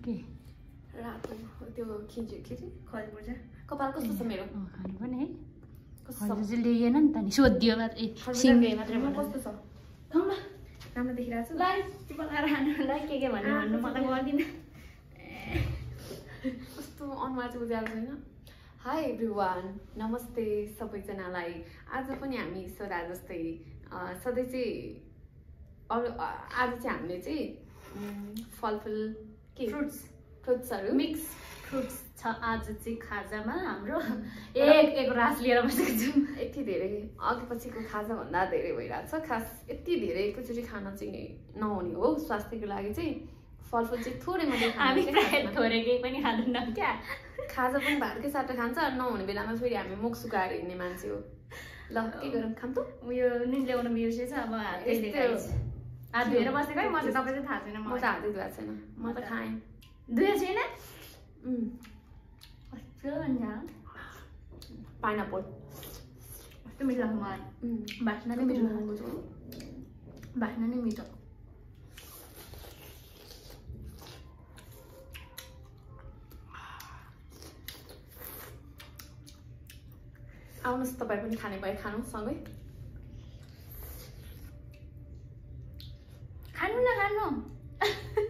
के रातो त्यो खिच्यो खरबुजा कपाल कस्तो छ मेरो खानु पनि है कस्तो खरबुजा ल्याइएन नि त नि सोधियो मात्रै सिङ्गे मात्रै कस्तो छ खाउँ न राम्रो देखिरहेको छु लाइ बनाएर खानुलाई के भन्नु म त गर्दिनँ कस्तो अनुहार चाहिँ उज्यालो छैन हाई एभ्रिवान नमस्ते सबैजनालाई आज पनि हामी सदा जस्तै सधैँ चाहिँ अरू आज चाहिँ हामीले चाहिँ फलफुल के फ्रुट्सहरू मिक्स फ्रुट्स छ आज चाहिँ खाजामा हाम्रो एक रास लिएर बसेको छौँ यति धेरै अघि पछिको खाजाभन्दा धेरै भइरहेको छ खास यति धेरै एकैचोटि खान चाहिँ नहुने हो स्वास्थ्यको लागि चाहिँ फलफुल चाहिँ थोरै मात्रै हामी थोरै केही पनि खाँदैनौँ क्या खाजा पनि भातकै साटो खान्छ नहुने बेलामा फेरि हामी मुख सुकाएर हिँड्ने मान्छे हो ल के गरौँ खाऊँ त उयो नि ल्याउनु बिर्सेछ अब हात धोएर बसेको है म चाहिँ तपाईँ चाहिँ थाहा छैन म त हातै धुएको छैन म त खाएँ धुएको छैन कस्तो भन्छ पाइनाप्पल कस्तो मिठो लाग्छ मलाई बास्ना नै मिठो लाग्छ बास्ना नै मिठो आउनुहोस् तपाईँ पनि खाने भए खानु सँगै खानु न खानु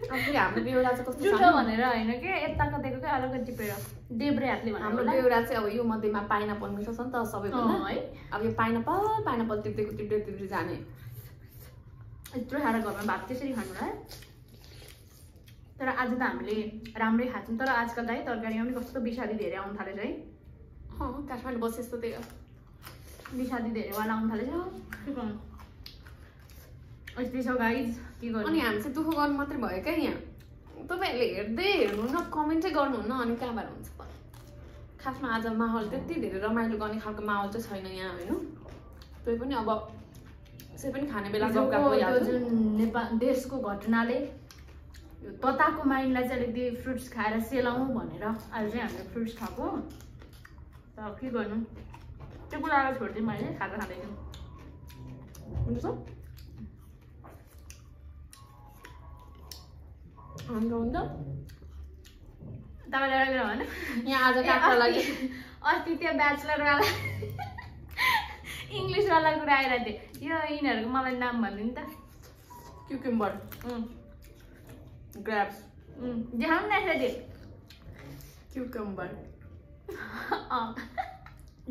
अब हाम्रो बेउरा चाहिँ कस्तो जुठो भनेर होइन के यता कतैको क्या अलग्गै टिपेर देब्रे हातले हाम्रो बेउरा चाहिँ अब यो मध्येमा पाइनाप्पल मिठो छ नि त सबैभन्दा है अब यो पाइनाप्पल टिप्दै जाने यत्रो खाएर घरमा भात त्यसरी खानु है तर आज त हामीले राम्रै खान्छौँ तर आजकल त है तरकारीमा पनि कस्तो विषादी धेरै आउनु थालेछ है काठमाडौँ बसे जस्तो त्यही विषादी धेरैवाला आउनु थालेछ के गर्नु यस्तै छ गाइज के गर्नु अनि हामी चाहिँ दुःख गर्नु मात्रै भयो क्या यहाँ तपाईँहरूले हेर्दै हेर्नुहुन्न कमेन्टै गर्नुहुन्न अनि कहाँबाट हुन्छ खासमा आज माहौल त्यति धेरै रमाइलो गर्ने खालको माहौल चाहिँ छैन यहाँ होइन त्यही पनि अब यसै पनि खाने बेला जुन नेपाल देशको घटनाले यो तताको माइन्डलाई चाहिँ अलिकति फ्रुट्स खाएर सेलाउँ भनेर आज चाहिँ हामीले फ्रुट्स खाएको तर के गर्नु त्यो कुरालाई छोडिदिउँ मैले खाजा खाँदैछु हुन्छ हुन्छ तपाईँले एउटा कुरा भन यहाँ आज काट्न लागि अस्ति त्यो ब्याचलरवाला इङ्ग्लिसवाला कुरा आइरहेको थियो यो यिनीहरूको मलाई नाम भनिदिनु त क्युकम्बर ग्राप्स देखाउनु न यसरी क्युकम्बर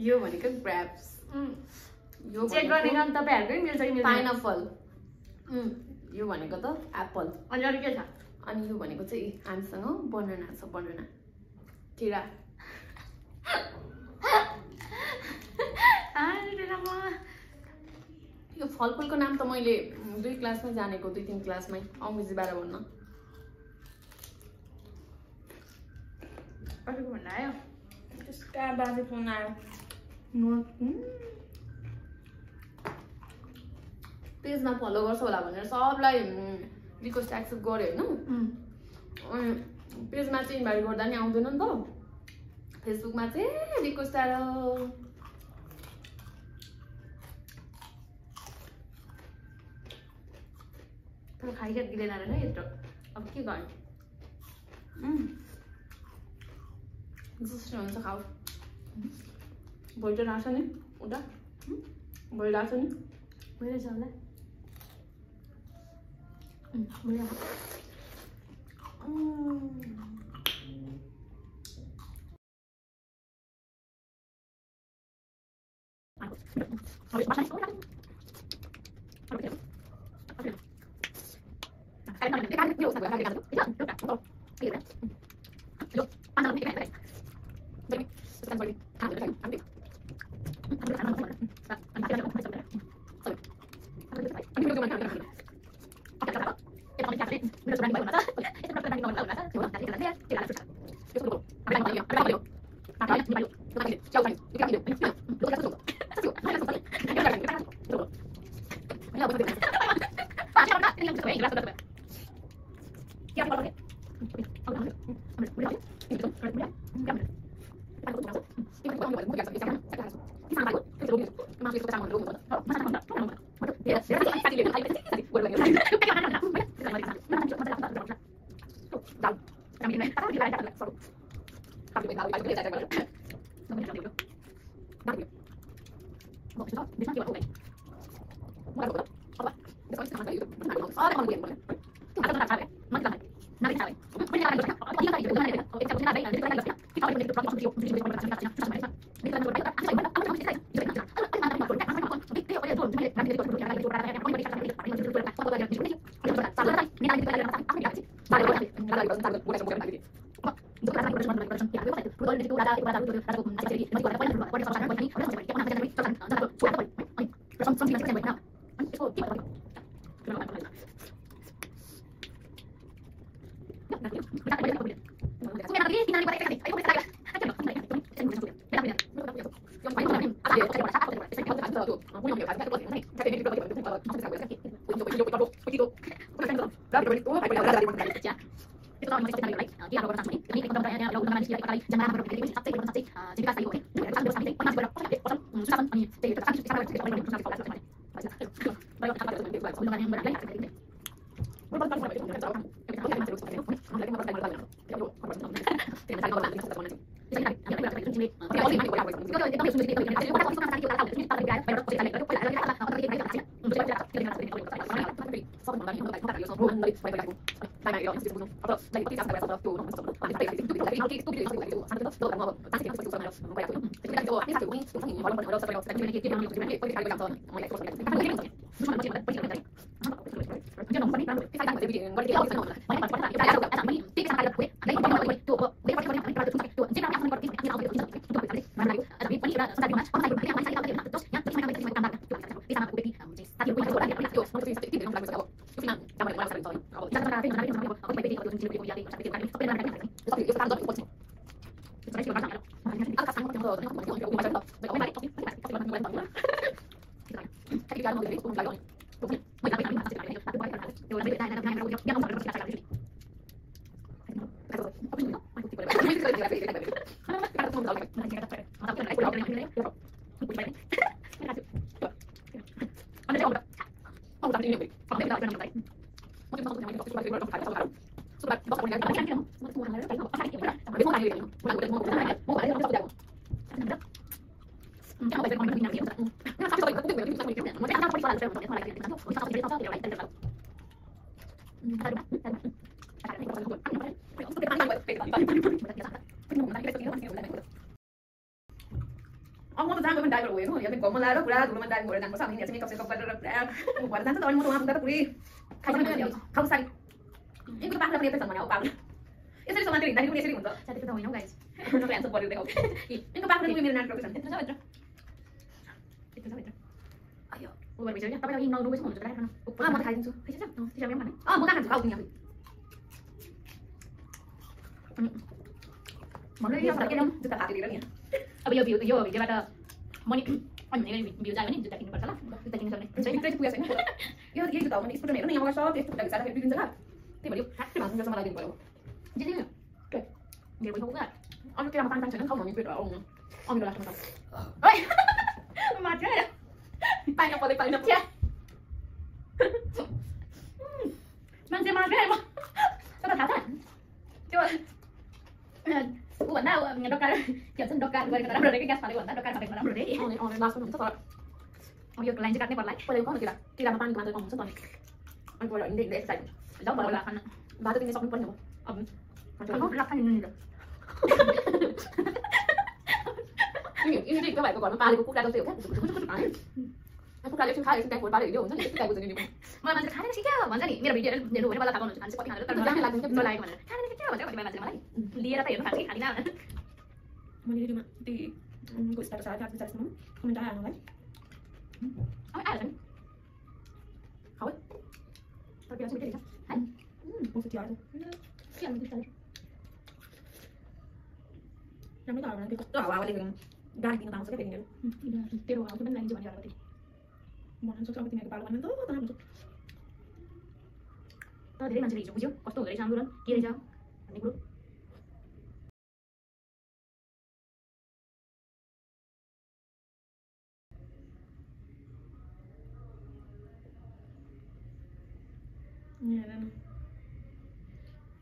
यो भनेको ग्राप्स यो चेक गर्ने काम तपाईँहरूकै मिल्छ कि मिल्दैन पाइनाप्पल यो भनेको त एप्पल अनि अरू के छ अनि यो भनेको चाहिँ हामीसँग बनाना छ बनाना केरा यो फलफुलको नाम त मैले 2 क्लासमै जानेको 2-3 क्लासमै अङ्ग्रेजीबाट भन्न कसैको भन्नु आयो त्यसका बाजे फोन आयो पेजमा फलो गर्छ होला भनेर सबलाई रिक्वेस्ट एक्सेप्ट गऱ्यो होइन पेजमा चाहिँ इन्भाइट गर्दा नि आउँदैन नि त फेसबुकमा चाहिँ रिक्वेस्ट आएर तर खाइसकिँदैन रहेछ यत्रो अब के गर्नु जस्तो हुन्छ खाऊ भोलि त राख्छ नि उता भोलि राख्छ नि भइरहेछ होला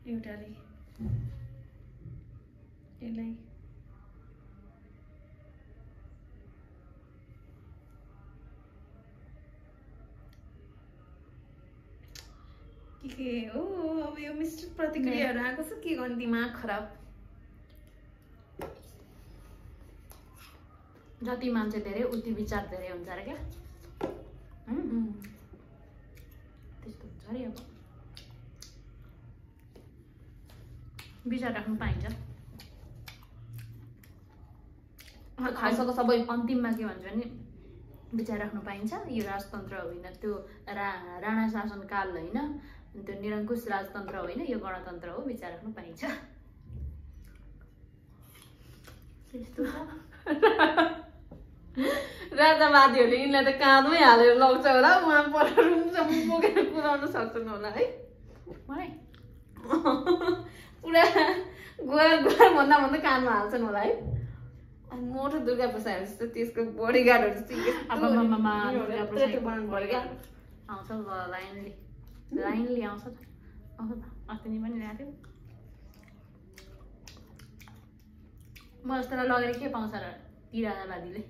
एउटाले यसलाई के हो अब यो मिश्रित प्रतिक्रियाहरू आएको छ के गर्ने दिमाग खराब जति मान्छे धेरै उति विचार धेरै हुन्छ अरे क्या त्यस्तो हुन्छ अरे अब विचार राख्नु पाइन्छ खाइसक्यो सबै अन्तिममा के भन्छ भने विचार राख्नु पाइन्छ यो राजतन्त्र होइन त्यो राणा शासनकाल होइन त्यो निरङ्कुश राजतन्त्र होइन यो गणतन्त्र हो विचार राख्नु पाइन्छ त्यस्तो छ राजावादीहरूले यिनलाई त काँधमै हालेर लग्छ होला उहाँ पर रुमसम्म बोकेर कुदाउन सक्छन् होला है मलाई पुरा गुहार गुहार भन्दा भन्दा कानमा हाल्छन् होला है मोटो दुर्गा प्रसाद जस्तो त्यसको बडीगार्डहरू बनाउनु पर्यो क्या आउँछ लाइनली आउँछ त अस्ति नि पनि ल्याएको थियो म जस्तोलाई लगेर के पाउँछ र ती राजावादीले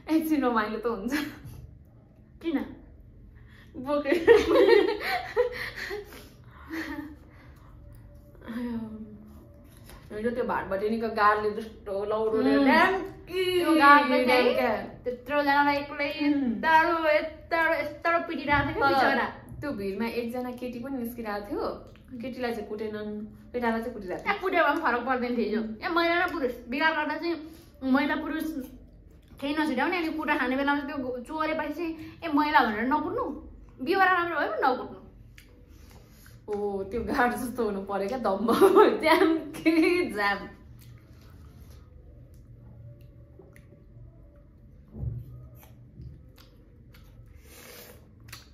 एकछिन रमाइलो त हुन्छ किन बोकेर त्यो भाटबटेनीको गाडले जस्तो लौरोले त्यत्रोजनालाई एक्लै यत्रो पिटिरहेको थियो बिचरा त्यो भिडमा एकजना केटी पनि निस्किरहेको थियो केटीलाई चाहिँ कुटेनन् केटालाई चाहिँ कुटिरहेको थियो कुट्यो भए पनि फरक पर्दैन थियो ए महिला र पुरुष बिगार गर्दा चाहिँ महिला पुरुष केही नछुट्याउने अनि कुटा खाने बेलामा त्यो चोरेपछि चाहिँ ए महिला भनेर नकुट्नु बिहोरा राम्रो भयो पनि नकुट्नु ओ त्यो गाड जस्तो हुनु पर्यो क्या दम्ब जाम के जाम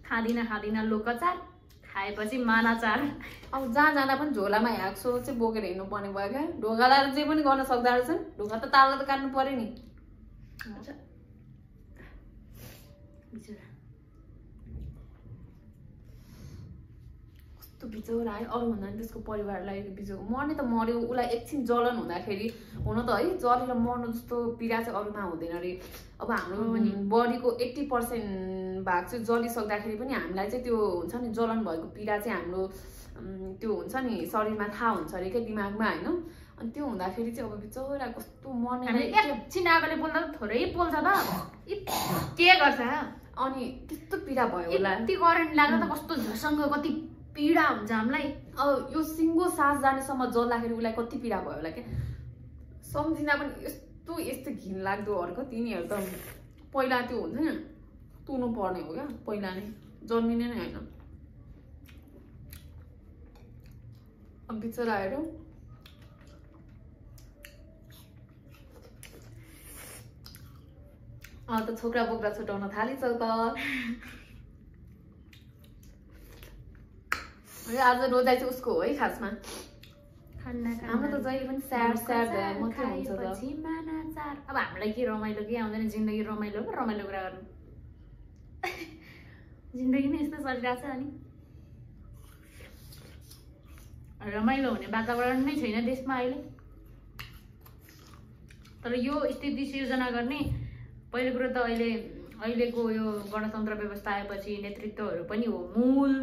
खाँदिन लोकचार खाएपछि मानाचार अब जहाँ जाँदा पनि झोलामा ह्याक्सो चाहिँ बोकेर हिँड्नु पर्ने भयो क्या ढोका लाएर जे पनि गर्न सक्दो रहेछन् ढोका त ताला त काट्नु पर्यो नि कस्तो बिचौरा है अरूभन्दा पनि त्यसको परिवारलाई बिचौ मर्ने त मर्यो उसलाई एकछिन जलन हुँदाखेरि हुन त है जलेर मर्नु जस्तो पीडा चाहिँ अरूमा हुँदैन अरे अब हाम्रो बडीको 80% भाग चाहिँ जलिसक्दाखेरि पनि हामीलाई चाहिँ त्यो हुन्छ नि जलन भएको पीडा चाहिँ हाम्रो त्यो हुन्छ नि शरीरमा थाहा हुन्छ अरे क्या दिमागमा होइन अनि त्यो हुँदाखेरि चाहिँ अब बिचौरा कस्तो मर्ने एकछिन आगोले बोल्दा त थोरै पोल्छ त के गर्छ अनि त्यस्तो पीडा भयो उसलाई यति करेन्ट लाग्दा त कस्तो झसँग कति पीडा हुन्छ हामीलाई अब यो सिङ्गो सास जानेसम्म जल्दाखेरि उसलाई कति पीडा भयो होला क्या सम्झिँदा पनि यस्तो घिन लाग्दो अर्को तिनीहरू त पहिला त्यो हुन्छ नि तुर्नु पर्ने हो क्या पहिला नै जन्मिने नै होइन अब बिचराहरू त छोक्रा बोक्रा छुटाउन थालिसक्यो त आज रोजाइ चाहिँ उसको हो है खासमा हाम्रो त जहिले पनि स्याड मात्रै हुन्छ त अब हामीलाई के रमाइलो के आउँदैन जिन्दगी रमाइलो हो रमाइलो कुरा गर्नु जिन्दगी नै यस्तो चलिरहेको छ अनि रमाइलो हुने वातावरण नै छैन देशमा अहिले तर यो स्थिति सिर्जना गर्ने पहिलो कुरो त अहिलेको यो गणतन्त्र व्यवस्था आएपछि नेतृत्वहरू पनि हो मूल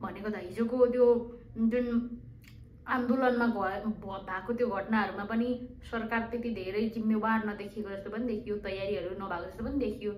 भनेको त हिजोको त्यो जुन आन्दोलनमा भएको त्यो घटनाहरूमा पनि सरकार त्यति धेरै जिम्मेवार नदेखिएको जस्तो पनि देखियो तयारीहरू नभएको जस्तो पनि देखियो